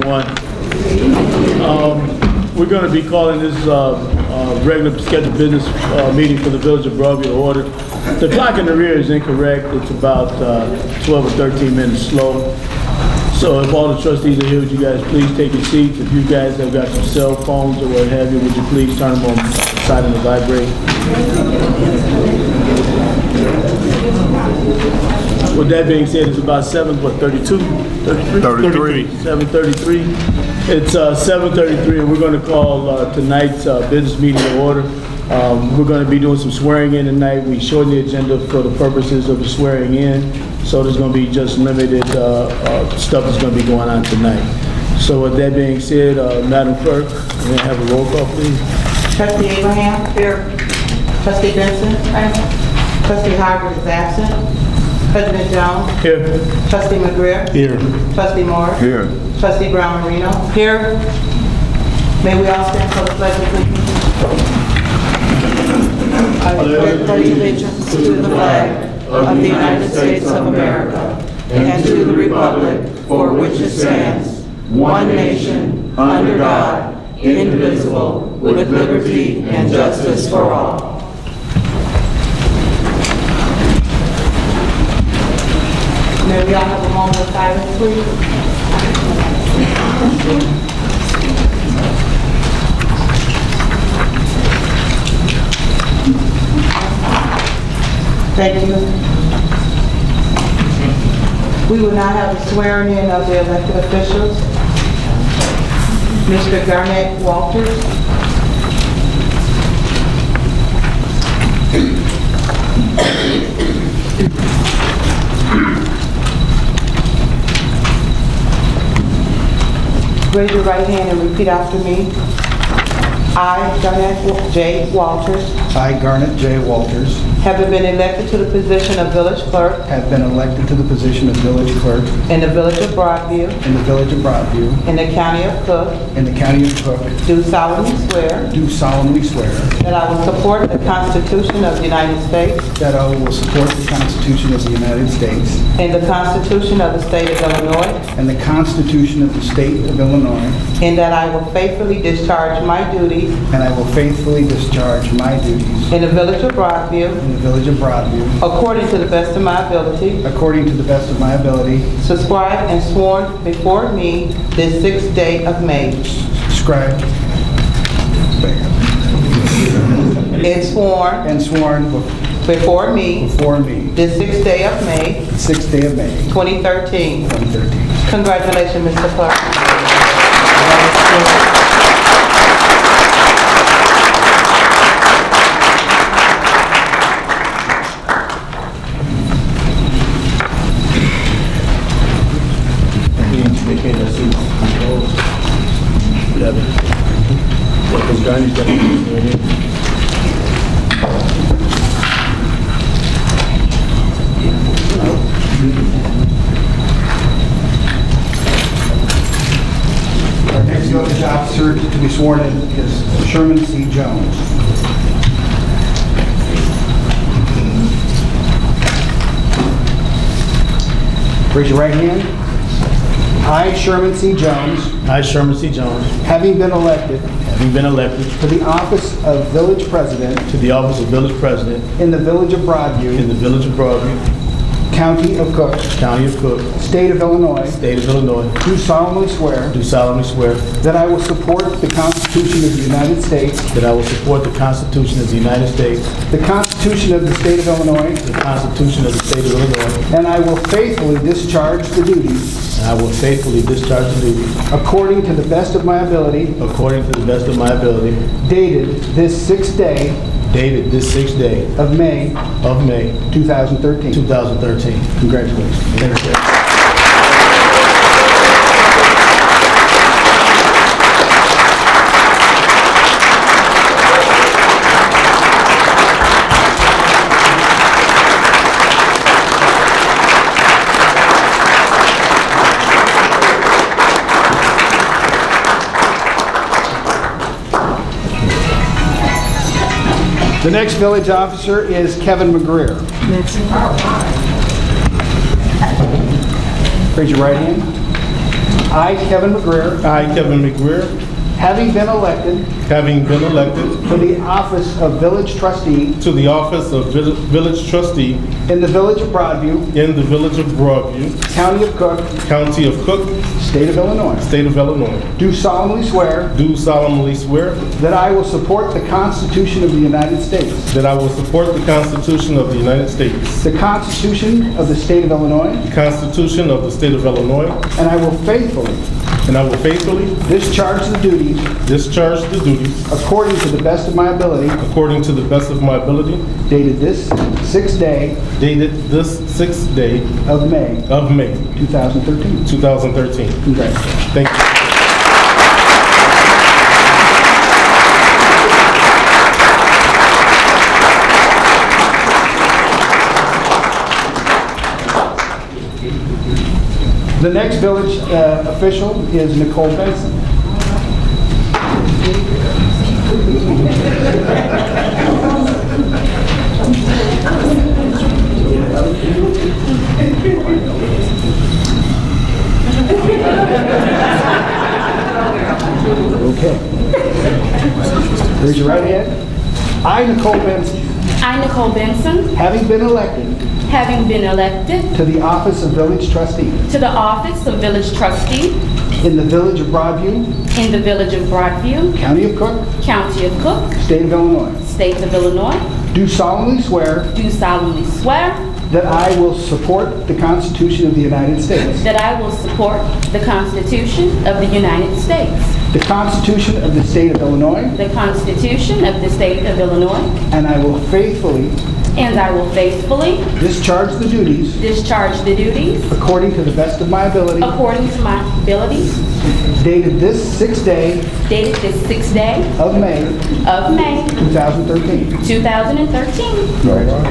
everyone. We're going to be calling this regular scheduled business meeting for the Village of Broadview to order. The clock in the rear is incorrect. It's about 12 or 13 minutes slow. So if all the trustees are here, would you guys please take your seats? If you guys have got some cell phones or what have you, would you please turn them on silent and vibrate? With that being said, it's about 7:33. It's 7:33, and we're going to call tonight's business meeting to order. We're going to be doing some swearing in tonight. We shortened the agenda for the purposes of the swearing in, so there's going to be just limited stuff that's going to be going on tonight. So with that being said, Madam Clerk, may I have a roll call, please? Trustee Abraham? Here. Trustee Benson? Trustee Harvard is absent. President Jones? Here. Trustee McGreer? Here. Trustee Moore? Here. Trustee Brown Marino? Here. May we all stand for the pledge of allegiance? I pledge allegiance to the flag of the United States of America and to the republic for which it stands, one nation, under God, indivisible, with liberty and justice for all. May we all have a moment of silence, please? Thank you. We will now have the swearing in of the elected officials. Mr. Garnett Walters. Raise your right hand and repeat after me. I, Garnett J. Walters. I, Garnett J. Walters. Having been elected to the position of village clerk. Have been elected to the position of village clerk. In the village of Broadview. In the village of Broadview. In the county of Cook. In the county of Cook. Do solemnly swear. Do solemnly swear. That I will support the Constitution of the United States. That I will support the Constitution of the United States. And the Constitution of the State of Illinois. And the Constitution of the State of Illinois. And that I will faithfully discharge my duties. And I will faithfully discharge my duties. In the village of Broadview. In the village of Broadview. According to the best of my ability. According to the best of my ability. Subscribed and sworn before me this 6th day of May. Subscribed. And sworn. And sworn before me. Before me. This 6th day of May. 6th day of May. 2013. 2013. Congratulations, Mr. Clerk. Our next village officer to be sworn in is Sherman Jones. Raise your right hand. I, Sherman Jones. I, Sherman Jones. Having been elected. To the office of village president. To the office of village president. In the village of Broadview. In the village of Broadview. County of Cook. County of Cook. State of Illinois. State of Illinois. Do solemnly swear. Do solemnly swear. That I will support the Constitution of the United States. That I will support the Constitution of the United States. The Constitution of the State of Illinois. The Constitution of the State of Illinois. And I will faithfully discharge the duties. And I will faithfully discharge the duties. According to the best of my ability. According to the best of my ability. Dated this 6th day. Dated this 6th day. Of May. 2013. 2013. Congratulations. Thank you. The next village officer is Kevin McGreer. Raise your right hand. I, Kevin McGreer, I, Kevin McGreer, having been elected to the office of village trustee the office of village trustee in the village of Broadview, in the village of Broadview, county of Cook, county of Cook, state of Illinois, state of Illinois, do solemnly swear do solemnly swear that I will support the Constitution of the United States, that I will support the Constitution of the United States, the Constitution of the state of Illinois, the Constitution of the state of Illinois, and I will faithfully discharge the duties according to the best of my ability, dated this 6th day of May of May 2013. 2013. Congratulations. Thank you. The next village official is Nicole Benson. Okay. Raise your right hand. I, Nicole Benson, I, Nicole Benson, having been elected to the office of village trustee the office of village trustee in the village of Broadview, in the village of Broadview, county of Cook, county of Cook, state of Illinois, state of Illinois, do solemnly swear that I will support the Constitution of the United States, I will support the Constitution of the United States, the Constitution of the state of Illinois, the Constitution of the state of Illinois, and I will faithfully discharge the duties according to the best of my ability, according to my abilities, dated this 6th day of May 2013. 2013. Right on.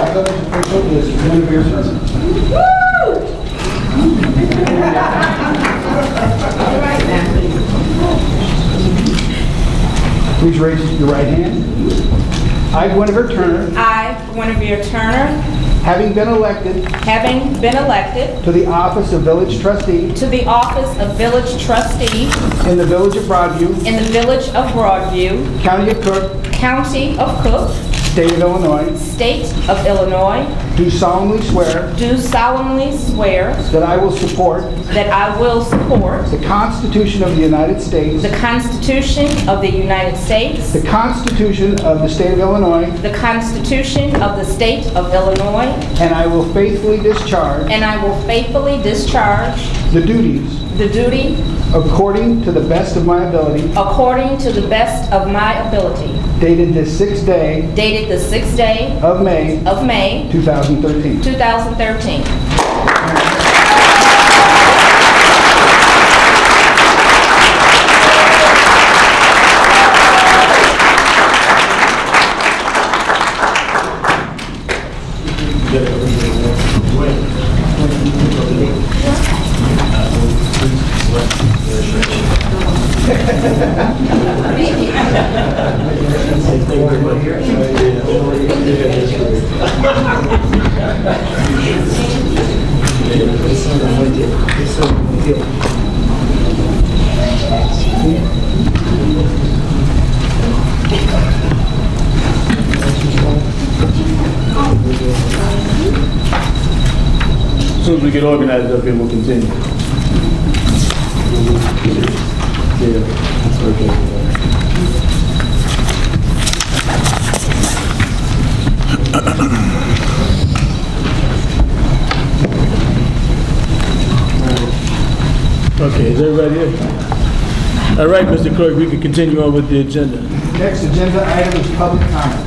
Village official is Broadview. Please raise your right hand. I, Guinevere Turner, I, Guinevere Turner, having been elected to the office of village trustee the office of village trustee in the village of Broadview, in the village of Broadview, county of Cook, county of Cook, state of Illinois, do solemnly swear that I will support the Constitution of the United States, the Constitution of the United States, the Constitution of the state of Illinois, the Constitution of the state of Illinois, and I will faithfully discharge the duty according to the best of my ability, dated this 6th day of May 2013. 2013. As soon as we get organized up here, we'll continue. Yeah, okay. Okay, is everybody here? All right, Mr. Clerk, we can continue on with the agenda. Next agenda item is public comment.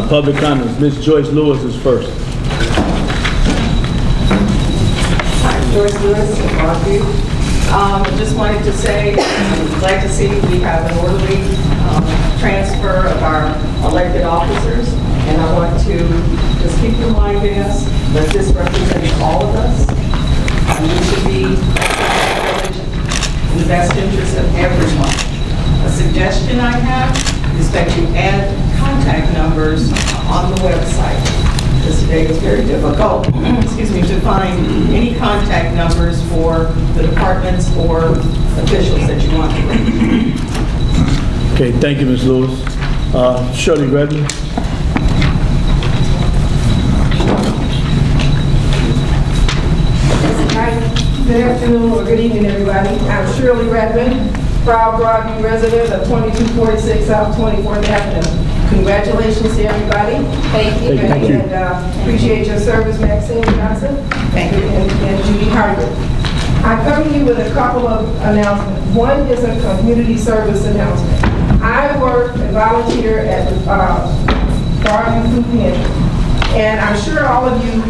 Public comments. Ms. Joyce Lewis is first. Joyce Lewis, Broadview. Just wanted to say, I'm glad to see we have an orderly transfer of our elected officers, and I want to just keep reminding us that this represents all of us, and we should be in the best interest of everyone. A suggestion I have is that you add contact numbers on the website. Because today it's very difficult, excuse me, to find any contact numbers for the departments or officials that you want to reach. Okay, thank you, Ms. Lewis. Shirley Redmond. Good afternoon or good evening, everybody. I'm Shirley Redmond, proud Broadview resident of 2246 South 24th Avenue. Congratulations to everybody. Thank you. Thank you. And appreciate your service, Maxine Johnson. Thank you. And Judy Harder. I come to you with a couple of announcements. One is a community service announcement. I work and volunteer at the Broadview Food Pantry. And I'm sure all of you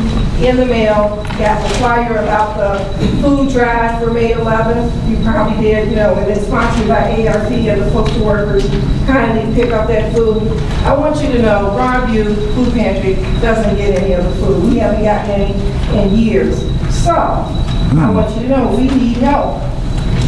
in the mail got the flyer about the food drive for May 11th. You probably did, you know, and it's sponsored by ARP and the postal workers. Kindly pick up that food. I want you to know Broadview Food Pantry doesn't get any of the food. We haven't gotten any in years. So, I want you to know we need help.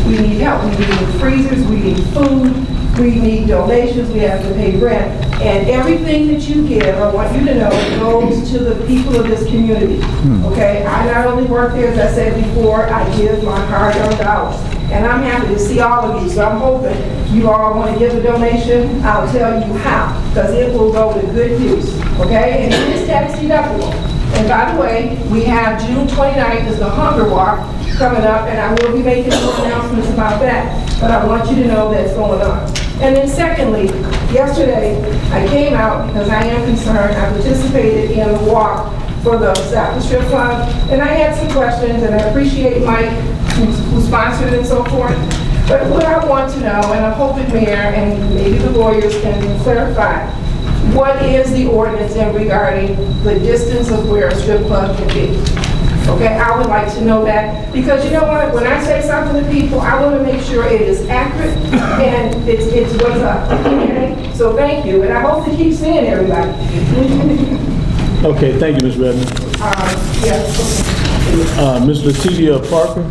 We need help. We need freezers, we need food, we need donations, we have to pay rent. And everything that you give, I want you to know, goes to the people of this community. Okay? I not only work there, as I said before, I give my hard-earned dollars. And I'm happy to see all of you. So I'm hoping you all want to give a donation. I'll tell you how, because it will go to good use. Okay? And it is tax deductible. And by the way, we have June 29th is the Hunger Walk coming up, and I will be making some announcements about that. But I want you to know that's going on. And then secondly, yesterday I came out because I am concerned. I participated in a walk for the South Strip Club, and I had some questions, and I appreciate Mike who sponsored it and so forth. But what I want to know, and I hope the mayor and maybe the lawyers can clarify, what is the ordinance in regarding the distance of where a strip club can be? Okay, I would like to know that, because you know what, when I say something to people, I want to make sure it is accurate and it's what's up, okay? So thank you, and I hope to keep seeing everybody. Okay, thank you, Ms. Redmond. Yes. Ms. Letitia Parker.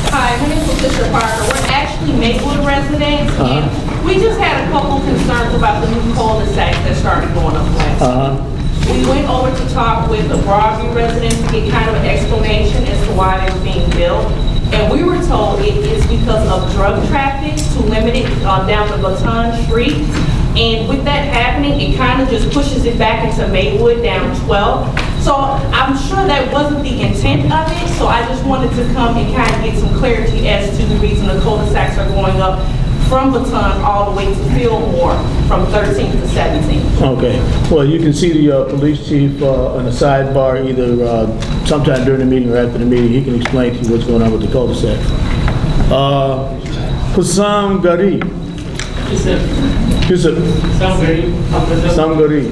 Hi, my name is Letitia Parker. We're actually Maplewood residents, and we just had a couple concerns about the new cul-de-sac that started going up last. We went over to talk with the Broadview residents to get kind of an explanation as to why they were being built. And we were told it is because of drug traffic to limit it down the Baton Street. And with that happening, it kind of just pushes it back into Maywood down 12. So I'm sure that wasn't the intent of it. So I just wanted to come and kind of get some clarity as to the reason the cul-de-sacs are going up from Baton all the way to Fillmore from 13th to 17th. Okay. Well, you can see the police chief on the sidebar either sometime during the meeting or after the meeting. He can explain to you what's going on with the cul-de-sac. Hussam Gari. Yusuf. Hussam Gari.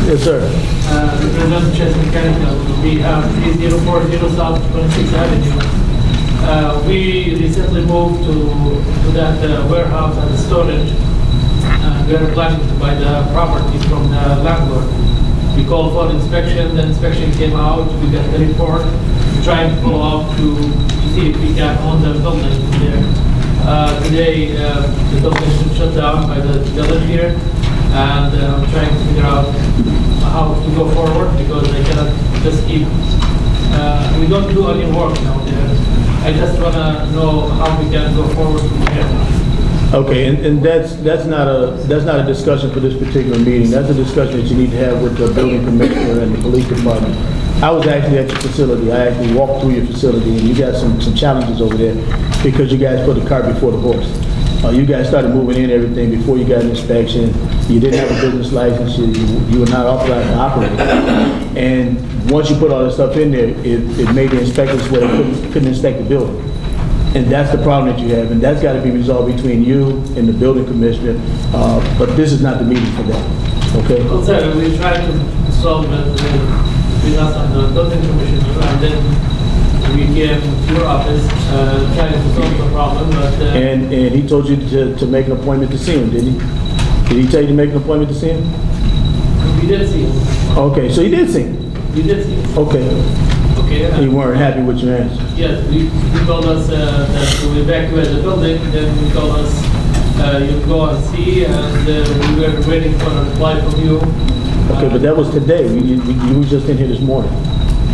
Yes, sir. Representative Chess Mechanical. We have 3040 South 26th Avenue. We recently moved to that warehouse and storage. We are planning to buy the property from the landlord. We called for inspection. The inspection came out. We got the report. We're trying to follow up to see if we can own the building there. Today, the building is shut down by the village here, and I'm trying to figure out how to go forward, because I cannot just keep. We don't do any work now there. I just want to know how we can go forward from here. Okay, and that's not a discussion for this particular meeting. That's a discussion that you need to have with the building commissioner and the police department. I was actually at your facility. I actually walked through your facility, and you got some challenges over there because you guys put the cart before the horse. You guys started moving in everything before you got an inspection. You didn't have a business license. You were not authorized to operate. And once you put all this stuff in there, it made the inspectors where they couldn't inspect the building. And that's the problem that you have, and that's got to be resolved between you and the building commissioner. But this is not the meeting for that. Okay? Well, sir, we tried to solve it with us and the building commissioner, and then we came to your office trying to solve the problem. But and he told you to make an appointment to see him, didn't he? Did he tell you to make an appointment to see him? we did see him. Okay, so you did see him? We did see him. Okay. Okay. You weren't happy with your answer? Yes, he told us that to evacuate the building. Then he told us You go and see, and we were waiting for a reply from you. Okay, but that was today. You were just in here this morning.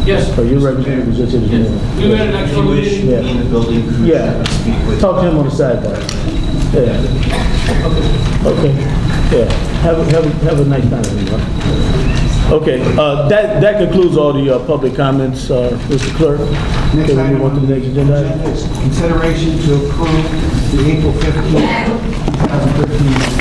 Yes. So your representative was just here this morning. We were in actual meeting. Yeah. In the building. Yeah. Talk to him on the sidebar. Yeah. Okay. Yeah. Have a nice time, everyone. Okay. That concludes all the public comments, Mr. Clerk. Next Okay, we item move on to the next agenda item. is consideration to approve the April 15, 2015.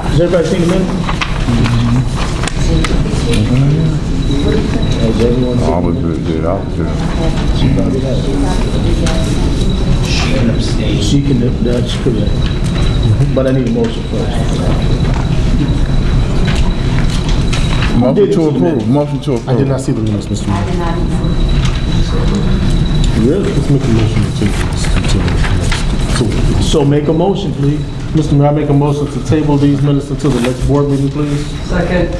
Has everybody seen the minute? Has everyone seen the minute? She can abstain. She can, that's correct. But I need a motion first. Motion to approve. Motion to approve. I did not see the minutes, Mr. Mayor. Really? Let's make a motion to So make a motion, please. Mr. Mayor, I make a motion to table these minutes until the next board meeting, please. Second.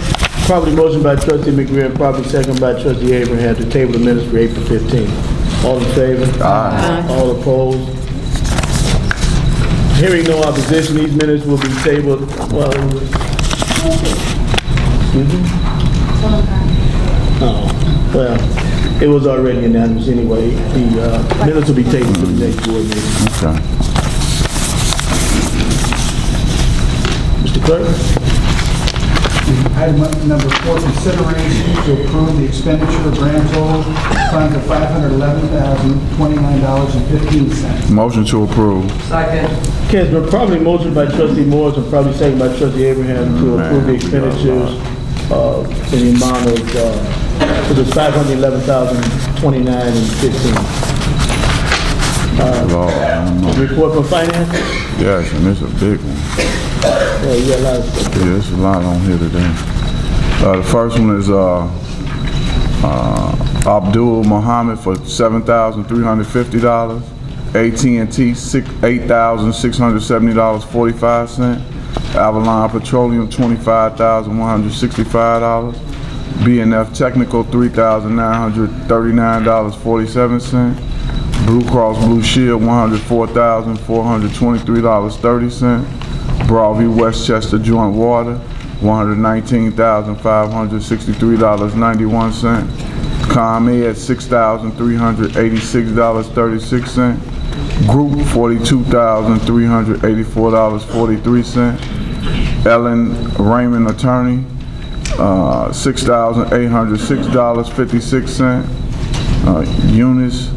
Probably motion by trustee McGriff, probably second by trustee Abraham to table the minutes for April 15th. All in favor? Aye. All opposed? Hearing no opposition, these minutes will be tabled, well, excuse me? Oh, well, it was already unanimous anyway. The minutes will be tabled for the next board meeting. Okay. Mr. Clerk? Item number 4, consideration to approve the expenditure of grand total funds of $511,029.15. Motion to approve. Second. Okay, it's been probably motion by trustee Morris and probably second by trustee Abraham to approve the expenditures in the amount of, it was $511,029.15. Lord, I don't know. Report from finance? Yes, and it's a big one. Yeah, you got a lot of stuff. Yeah, there's a lot on here today. The first one is Abdul Muhammad for $7,350. AT&T $8,670.45. Avalon Petroleum $25,165. B&F Technical $3,939.47. Blue Cross Blue Shield $104,423.30. Broadview Westchester Joint Water $119,563.91. ComEd $6,386.36. Group $42,384.43. Ellen Raymond Attorney $6,806.56. Eunice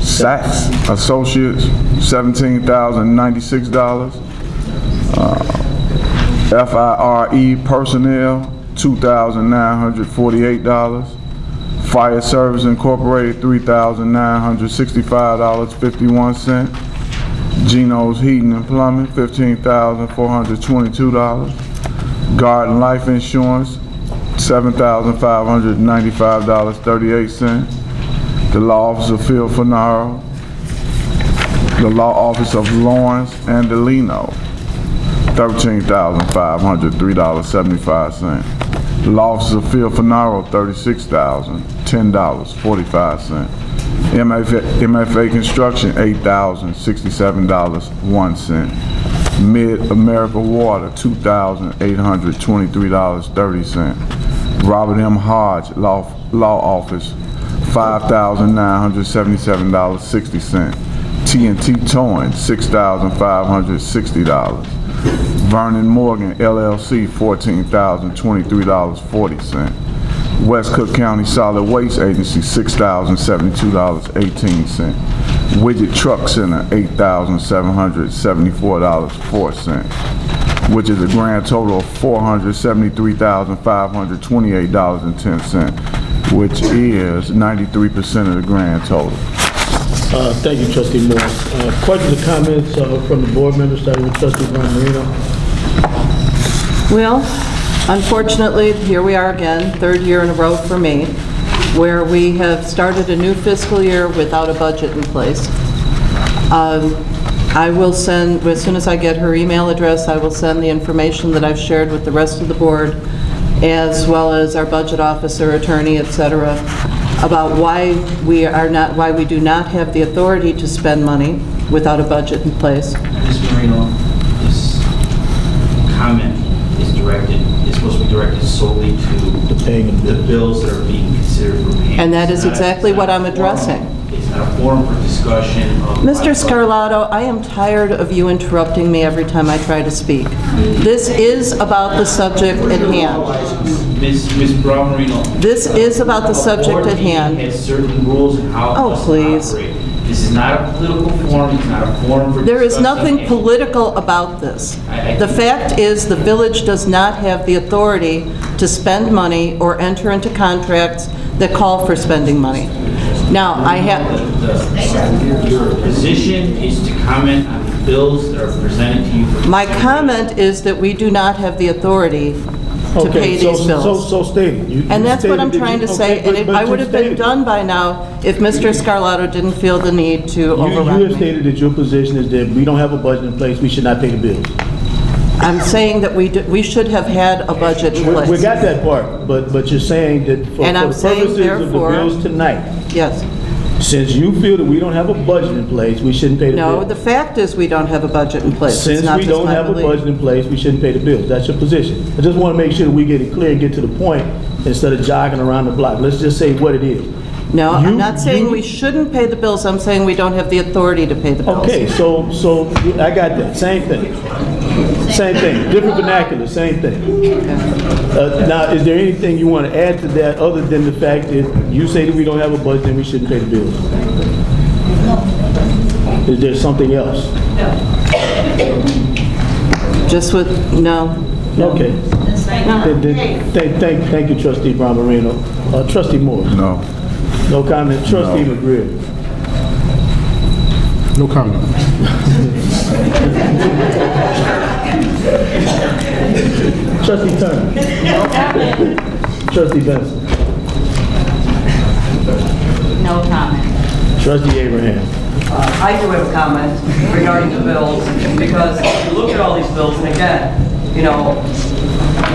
Sachs Associates $17,096. FIRE Personnel $2,948. Fire Service Incorporated $3,965.51. Geno's Heating and Plumbing $15,422. Garden Life Insurance $7,595.38. The Law Office of Phil Finaro, the Law Office of Lawrence Andelino, $13,503.75. The Law Office of Phil Finaro, $36,010.45. MFA Construction, $8,067.01. Mid-America Water, $2,823.30. Robert M. Hodge, Law Office, $5,977.60. T&T Towing, $6,560. Vernon Morgan, LLC, $14,023.40. West Cook County Solid Waste Agency, $6,072.18. Widget Truck Center, $8,774.04, which is a grand total of $473,528.10, which is 93% of the grand total. Thank you, trustee Morris. Questions or comments from the board members, starting with trustee Juan Marino? Well, unfortunately, here we are again, third year in a row for me, where we have started a new fiscal year without a budget in place. I will send, as soon as I get her email address, I will send the information that I've shared with the rest of the board as well as our budget officer, attorney, etc., about why we do not have the authority to spend money without a budget in place. Ms. Marino, this comment is supposed to be directed solely to the bills that are being considered for payment. And that is exactly what I'm addressing. It's not a forum for discussion of... Mr. Scarlato, I am tired of you interrupting me every time I try to speak. This is about the subject at hand. Ms. Brown-Marino. This is about the subject at hand. The board has certain rules and how it Oh, must please. operate. This is not a political forum, it's not a forum for discussing... There is nothing political about this. The fact is, the village does not have the authority to spend money or enter into contracts that call for spending money. Now, I have... Your position is to comment on the bills that are presented to you for... My comment is that we do not have the authority to pay these bills. So stated. And that's what I'm trying to say, and I would have been done by now if Mr. Scarlato didn't feel the need to override You have me. stated that your position is that we don't have a budget in place, we should not pay the bills. I'm saying that we should have had a budget in place. We got that part, but you're saying that for And I'm the saying, purposes of the therefore- bills tonight, Yes. since you feel that we don't have a budget in place, we shouldn't pay the bills. No, the fact is we don't have a budget in place. It's Since not we just don't my have a belief. budget in place, we shouldn't pay the bills. That's your position. I just want to make sure that we get it clear and get to the point instead of jogging around the block. Let's just say what it is. No, I'm not saying you- we shouldn't pay the bills. I'm saying we don't have the authority to pay the bills. Okay, so I got that. Same thing. Same thing. Different vernacular, same thing. Now, is there anything you want to add to that other than the fact that you say that we don't have a budget and we shouldn't pay the bills? Is there something else? Just with, no. Okay. Thank you, Trustee Brown Marino. Trustee Moore? No. No comment. Trustee McGreer? No comment. Trustee Turner? Trustee Benson? No comment. Trustee Abraham? I do have a comment regarding the bills, because if you look at all these bills, and again, you know,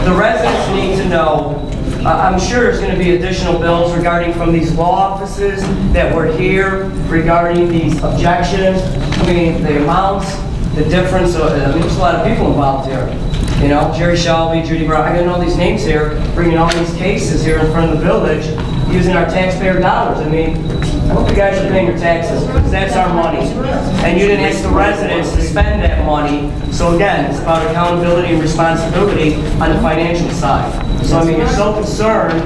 the residents need to know, I'm sure there's going to be additional bills regarding from these law offices that were here regarding these objections. I mean, the amounts, the difference, I mean, there's a lot of people involved here. You know, Jerry Shelby, Judy Brown, I got to know these names here, bringing all these cases here in front of the village, using our taxpayer dollars. I mean, I hope you guys are paying your taxes, because that's our money. And you didn't ask the residents to spend that money. So again, it's about accountability and responsibility on the financial side. So I mean, you're so concerned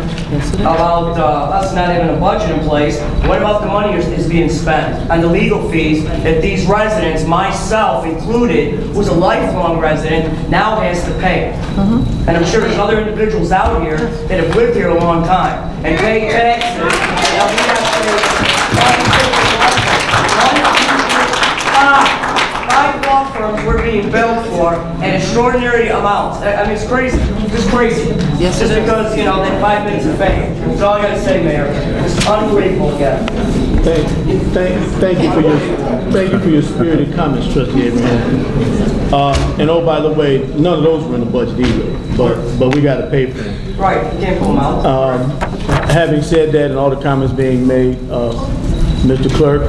about us not having a budget in place. What about the money is being spent on the legal fees that these residents, myself included, who's a lifelong resident, now has to pay? And I'm sure there's other individuals out here that have lived here a long time and pay taxes. Now we have to five law firms we're being billed for at extraordinary amounts. I mean, it's crazy. It's crazy. Yes, just because, you know, they 5 minutes of fame. That's all I gotta say, Mayor. It's unbelievable again. Thank you for your spirited comments, Trustee Abraham. And oh, by the way, none of those were in the budget either, but we got to pay for them. Right, you can't pull them out. Having said that, and all the comments being made, Mr. Clerk,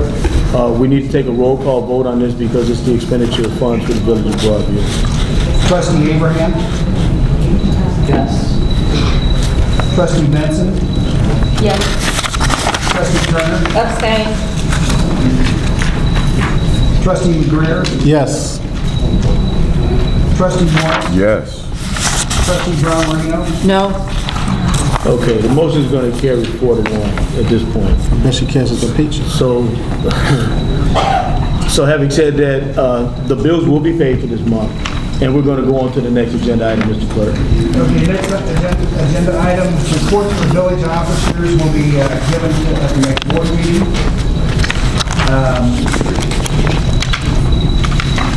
we need to take a roll call vote on this because it's the expenditure of funds for the village of Broadview. Trustee Abraham? Yes. Trustee Benson? Yes. Trustee Turner? Abstain. Trustee McGreer? Yes. Trustee Moore? Yes. Trustee Brown Marino? No. Okay, the motion is going to carry 4-1 at this point. I bet she cancels the picture. So having said that, the bills will be paid for this month, and we're going to go on to the next agenda item, Mr. Clerk. Okay, next agenda item, reports for village officers will be given at the next board meeting.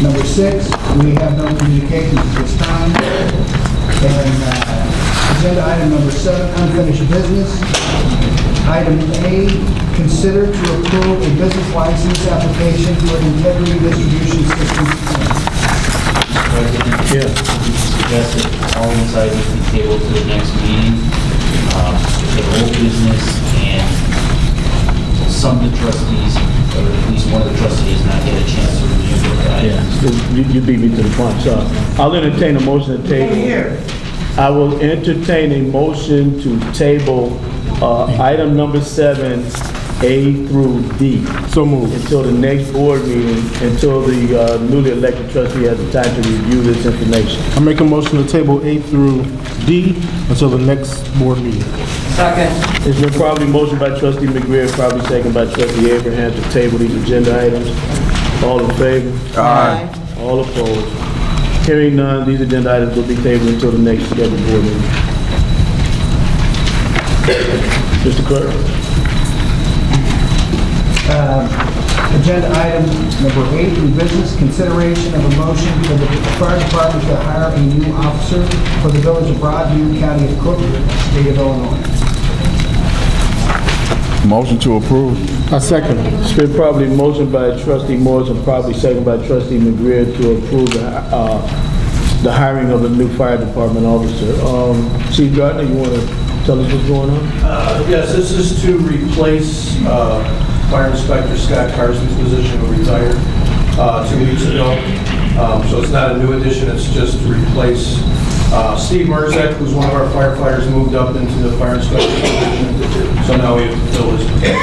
Number 6, we have no communications at this time. And agenda item number 7, unfinished business. Item A, consider to approve a business license application for Integrity Distribution Systems. Yeah. suggest that all these items be tabled to the next meeting. The old business and some of the trustees, or at least one of the trustees, not get a chance to review the items. Yeah, you beat me to the punch. I'll entertain a motion to table. I will entertain a motion to table item number 7, A through D. So moved. Until the next board meeting, until the newly elected trustee has the time to review this information. I make a motion to table A through D until the next board meeting. Second. It's been probably motioned by trustee McGreer, probably second by trustee Abraham to table these agenda items. All in favor? Aye. All opposed? Hearing none, these agenda items will be tabled until the next scheduled board meeting. Mr. Clerk? Agenda item number 8, new business, consideration of a motion for the fire department to hire a new officer for the village of Broadview, county of Cook, state of Illinois. Motion to approve. I second. It's been probably motioned by trustee Morris and probably second by trustee McGreer to approve the hiring of a new fire department officer. Chief Gardner, you want to tell us what's going on? Yes, this is to replace Fire Inspector Scott Carson's position, who retired 2 weeks ago. So it's not a new addition, it's just to replace Steve Merzak, who's one of our firefighters, moved up into the fire inspector position. So now we have to fill his position.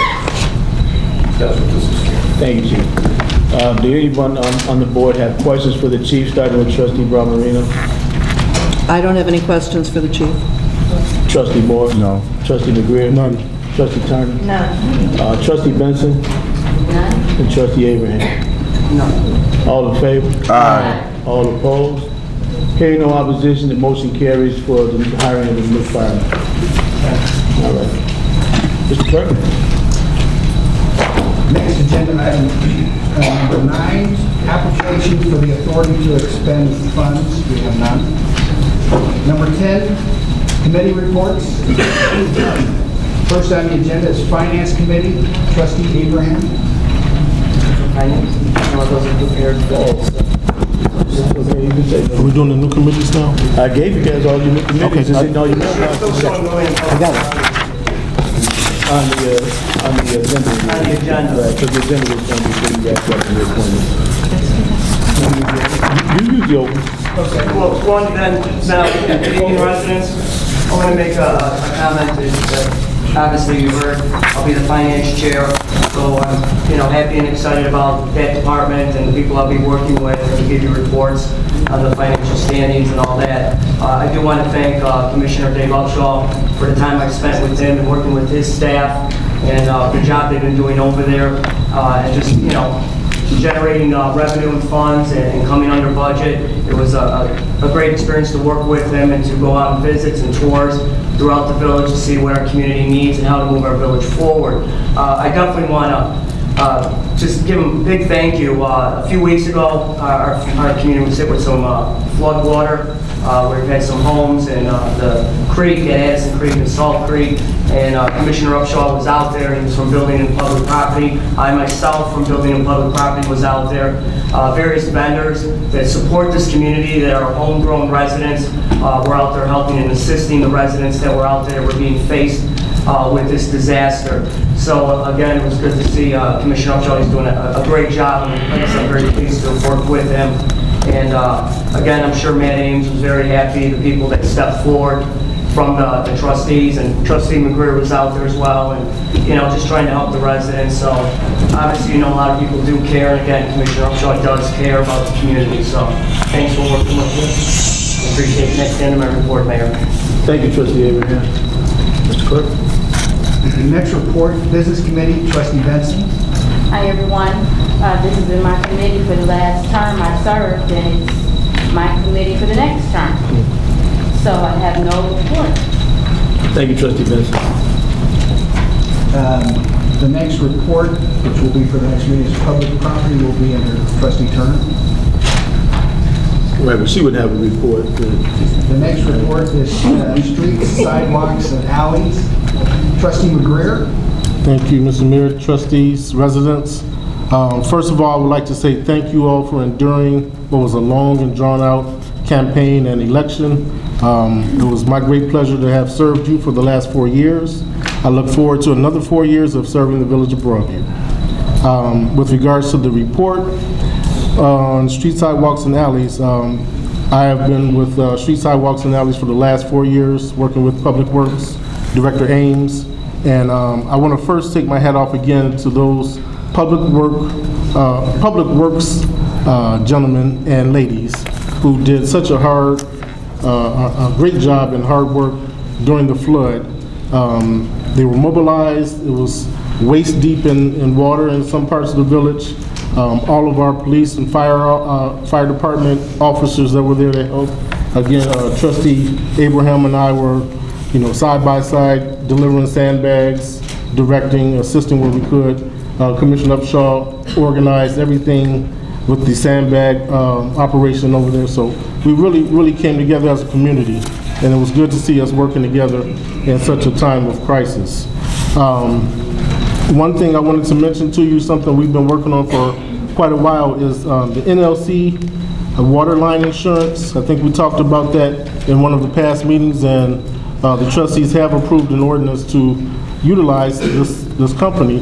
That's what this is for. Thank you, Chief. Do anyone on the board have questions for the chief, starting with trustee Bramarino? I don't have any questions for the chief. Trustee Moore? No. Trustee McGreer? None. Trustee Turner? None. Trustee Benson? None. And trustee Abraham? No. All in favor? Aye. All opposed? Hearing no opposition, the motion carries for the hiring of the new fireman. All right. Mr. Clerk? Next agenda item, number 9, application for the authority to expend funds. We have none. Number 10, committee reports. First on the agenda is Finance Committee, trustee Abraham. Those are prepared for. Okay, you can say Are we doing the new committees now? I gave you guys all your new committees. Okay. It's in all your mailboxes. I got it. On the agenda. On the agenda. Right, because the agenda was going to be pretty wrapped up in the appointment. You use yours. Okay, well, one then, now, good evening residents. I want to make a comment that obviously you heard, I'll be the finance chair, so I'm, happy and excited about that department and the people I'll be working with to give you reports on the financial standings and all that. I do want to thank Commissioner Dave Upshaw for the time I've spent with him and working with his staff and the job they've been doing over there, and just, generating revenue and funds and coming under budget. It was a great experience to work with him and to go out on visits and tours throughout the village to see what our community needs and how to move our village forward. I definitely want to just give him a big thank you. A few weeks ago, our community was hit with some flood water. We've had some homes in the creek at Addison Creek and Salt Creek, and Commissioner Upshaw was out there. He was from Building and Public Property. I myself from Building and Public Property was out there. Various vendors that support this community, that are homegrown residents, were out there helping and assisting the residents that were out there were being faced with this disaster. So again, it was good to see Commissioner Upshaw. He's doing a great job, and like I said, I'm very pleased to have worked with him. And again, I'm sure Matt Ames was very happy, the people that stepped forward from the trustees, and Trustee McGreer was out there as well, and just trying to help the residents. So obviously, a lot of people do care, and again, Commissioner Upshaw does care about the community. So thanks for working with me. Appreciate it. Next end of my report, Mayor. Thank you, Trustee Abraham. Mr. Clerk? Next report, Business Committee, trustee Benson. Hi, everyone. This has been my committee for the last term I served, and it's my committee for the next term. So I have no report. Thank you, Trustee Benson. The next report, which will be for the next meeting, is public property, will be under trustee Turner. Right, but she would have a report. The next report is streets, sidewalks, and alleys. Trustee McGreer. Thank you, Mr. Mayor, trustees, residents. First of all, I would like to say thank you all for enduring what was a long and drawn-out campaign and election. It was my great pleasure to have served you for the last 4 years. I look forward to another 4 years of serving the village of Broadview. With regards to the report on street sidewalks and alleys, I have been with street sidewalks and alleys for the last 4 years, working with Public Works, Director Ames, and I want to first take my hat off again to those Public Works gentlemen and ladies who did such a great job and hard work during the flood. They were mobilized. It was waist deep in water in some parts of the village. All of our police and fire department officers that were there to help. Again, Trustee Abraham and I were, side by side, delivering sandbags, directing, assisting where we could. Commissioner Upshaw organized everything with the sandbag operation over there. So we really came together as a community, and it was good to see us working together in such a time of crisis. One thing I wanted to mention to you, something we've been working on for quite a while, is the NLC water line insurance. I think we talked about that in one of the past meetings, and the trustees have approved an ordinance to utilize this company,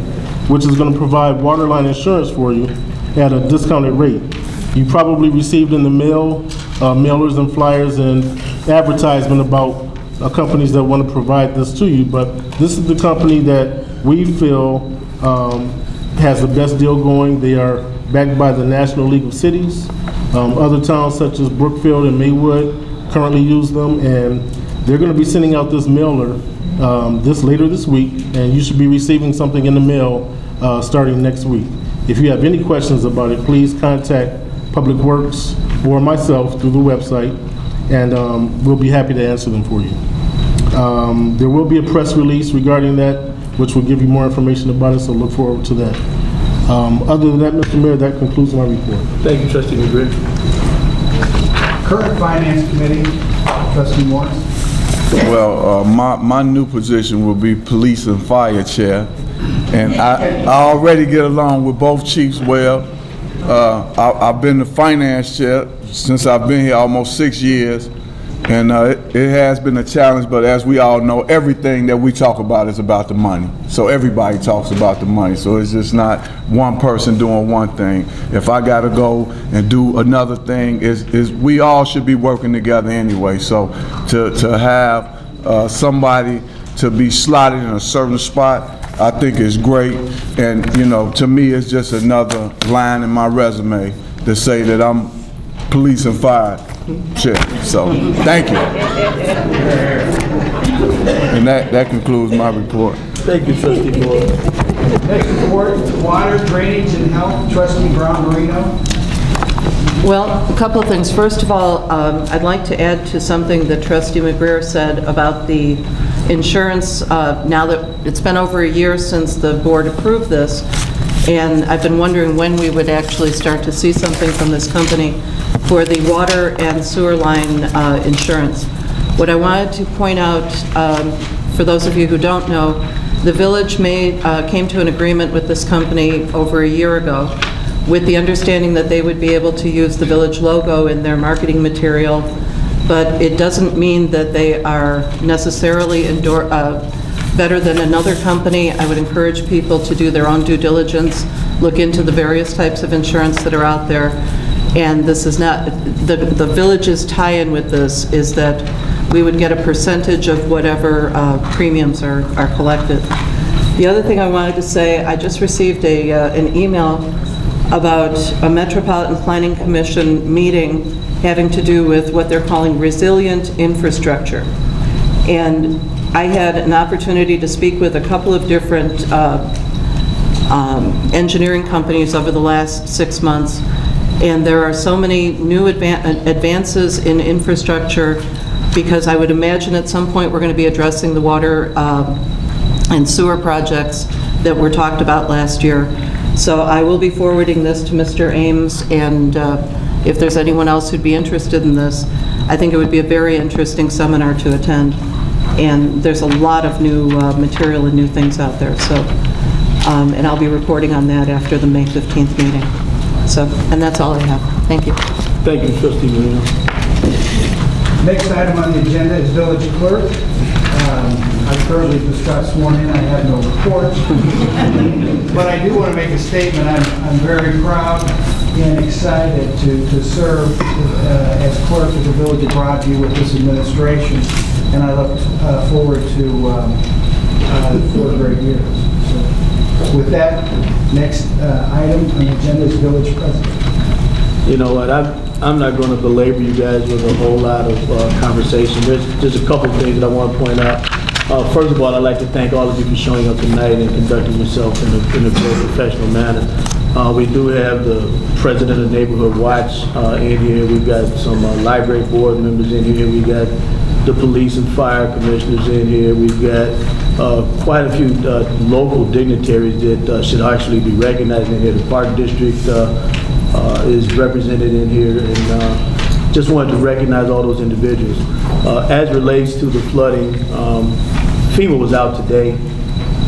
which is going to provide water line insurance for you at a discounted rate. You probably received in the mail, mailers and flyers and advertisement about companies that want to provide this to you, but this is the company that we feel has the best deal going. They are backed by the National League of Cities. Other towns such as Brookfield and Maywood currently use them, and they're going to be sending out this mailer later this week, and you should be receiving something in the mail starting next week. If you have any questions about it, please contact Public Works or myself through the website, and we'll be happy to answer them for you. There will be a press release regarding that, which will give you more information about it, so look forward to that. Other than that, Mr. Mayor, that concludes my report. Thank you, Trustee McGriff. Current Finance Committee, Trustee Morris. Well, my new position will be Police and Fire Chair, and I already get along with both chiefs well. I've been the Finance Chair since I've been here almost 6 years, and it has been a challenge, but as we all know, everything that we talk about is about the money. So everybody talks about the money, so it's just not one person doing one thing. If I gotta go and do another thing, we all should be working together anyway. So to have somebody to be slotted in a certain spot, I think is great, and to me it's just another line in my resume to say that I'm Police and Fire Chair. So thank you. And that concludes my report. Thank you, Trustee Moore. Next report, Water, Drainage, and Health, Trustee Brown Marino. Well, a couple of things. First of all, I'd like to add to something that Trustee McGrier said about the insurance. Now that it's been over a year since the board approved this, and I've been wondering when we would actually start to see something from this company for the water and sewer line insurance. What I wanted to point out, for those of you who don't know, the village came to an agreement with this company over a year ago with the understanding that they would be able to use the village logo in their marketing material, but it doesn't mean that they are necessarily better than another company. I would encourage people to do their own due diligence, look into the various types of insurance that are out there, and this is not, the village's tie-in with this is that we would get a percentage of whatever premiums are collected. The other thing I wanted to say, I just received an email about a Metropolitan Planning Commission meeting having to do with what they're calling resilient infrastructure. And I had an opportunity to speak with a couple of different engineering companies over the last 6 months, and there are so many new advances in infrastructure, because I would imagine at some point we're going to be addressing the water and sewer projects that were talked about last year. So I will be forwarding this to Mr. Ames, and if there's anyone else who'd be interested in this, I think it would be a very interesting seminar to attend. And there's a lot of new material and new things out there. So, and I'll be reporting on that after the May 15th meeting. So, and that's all I have. Thank you. Thank you, Trustee Marino. Next item on the agenda is village clerk. I currently just got sworn in. I have no report. But I do want to make a statement. I'm very proud and excited to serve as clerk of the village of Broadview with this administration. And I look forward to 4 great years. So with that, next item on the agenda is village president. You know what, I'm not going to belabor you guys with a whole lot of conversation. There's a couple of things that I want to point out. First of all, I'd like to thank all of you for showing up tonight and conducting yourself in a very professional manner. We do have the president of Neighborhood Watch in here. We've got some library board members in here. We've got the police and fire commissioners in here. We've got quite a few local dignitaries that should actually be recognized in here. The Park District is represented in here, and just wanted to recognize all those individuals. As relates to the flooding, FEMA was out today,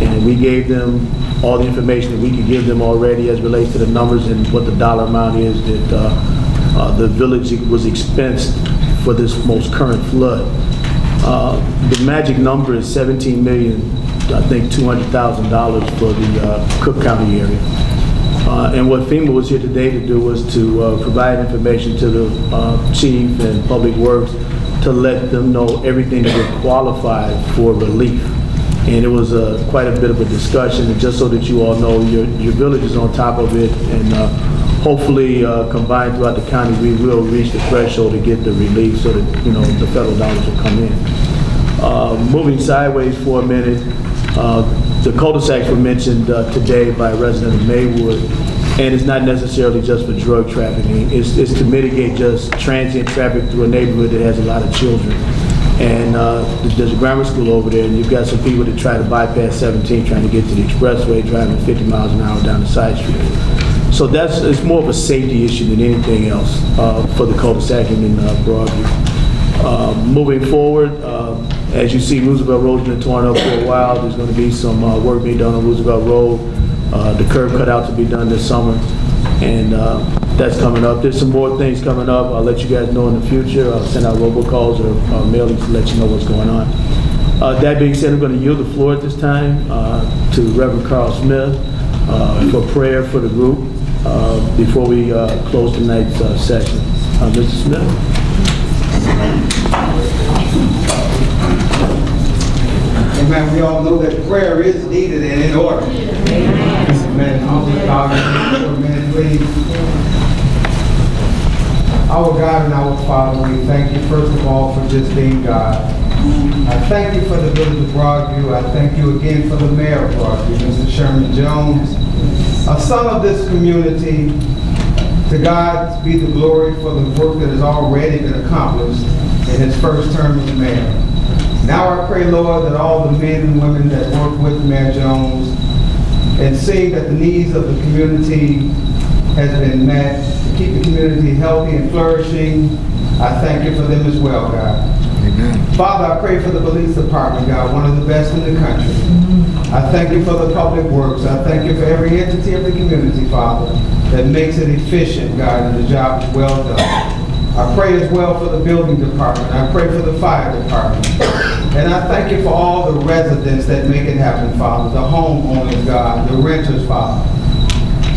and we gave them all the information that we could give them already as relates to the numbers and what the dollar amount is that the village was expensed for this most current flood. The magic number is $17 million, I think $200,000 for the Cook County area. And what FEMA was here today to do was to provide information to the chief and public works to let them know everything that would qualify for relief. And it was quite a bit of a discussion, and just so that you all know, your village is on top of it, and hopefully combined throughout the county, we will reach the threshold to get the relief so that, you know, the federal dollars will come in. Moving sideways for a minute, the cul-de-sacs were mentioned today by a resident of Maywood, and it's not necessarily just for drug trafficking. It's to mitigate just transient traffic through a neighborhood that has a lot of children. And there's a grammar school over there, and you've got some people that try to bypass 17 trying to get to the expressway, driving 50 miles an hour down the side street. So it's more of a safety issue than anything else for the cul-de-sac in Broadview. Moving forward, as you see, Roosevelt Road's been torn up for a while. There's going to be some work being done on Roosevelt Road. The curb cutout to be done this summer, and that's coming up. There's some more things coming up. I'll let you guys know in the future. I'll send out robocalls or mailings to let you know what's going on. That being said, I'm going to yield the floor at this time to Reverend Carl Smith for prayer for the group before we close tonight's session. Mr. Smith. Amen. We all know that prayer is needed and in order. Amen. Amen. Please. Our God and our Father, we thank you first of all for just being God. I thank you for the village of Broadview. I thank you again for the mayor of Broadview, Mr. Sherman Jones, a son of this community. To God be the glory for the work that has already been accomplished in his first term as mayor. Now I pray, Lord, that all the men and women that work with Mayor Jones and see that the needs of the community has been met, to keep the community healthy and flourishing, I thank you for them as well, God. Amen. Father, I pray for the police department, God, one of the best in the country. I thank you for the public works. I thank you for every entity of the community, Father, that makes it efficient, God, and the job is well done. I pray as well for the building department. I pray for the fire department. And I thank you for all the residents that make it happen, Father, the homeowners, God, the renters, Father.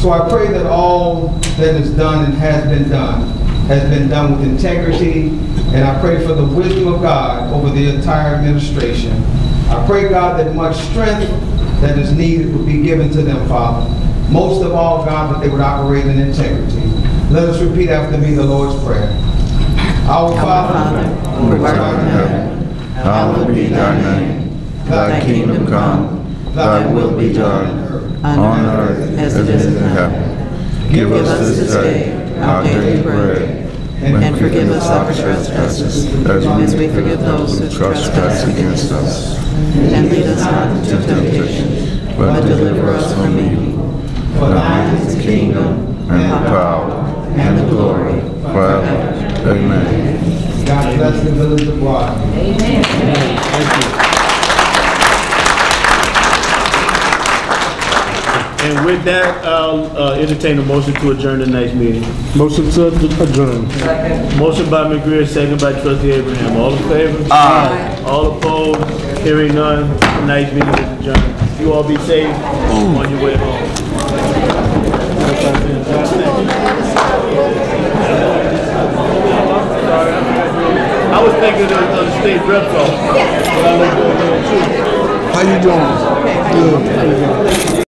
So I pray that all that is done and has been done with integrity, and I pray for the wisdom of God over the entire administration. I pray, God, that much strength that is needed would be given to them, Father. Most of all, God, that they would operate in integrity. Let us repeat after me the Lord's Prayer. Our Father, who art in heaven, hallowed be thy name. Thy kingdom come, thy will be done, on earth as it is in heaven. Give us this day our daily bread, and forgive us our trespasses, as we forgive those who trespass against us. And lead us not into temptation, but deliver us from evil. For thine is the kingdom, and the power, and the glory, forever. Amen. God bless the village of Broadview. Amen. Thank you. And with that, I'll entertain a motion to adjourn tonight's meeting. Motion to adjourn. Motion by McGreer, second by trustee Abraham. All in favor? Aye. All opposed? Hearing none, tonight's meeting is adjourned. You all be safe on your way home. I was thinking of the state rep's office. But I looked over there too. How you doing? Good. How you doing?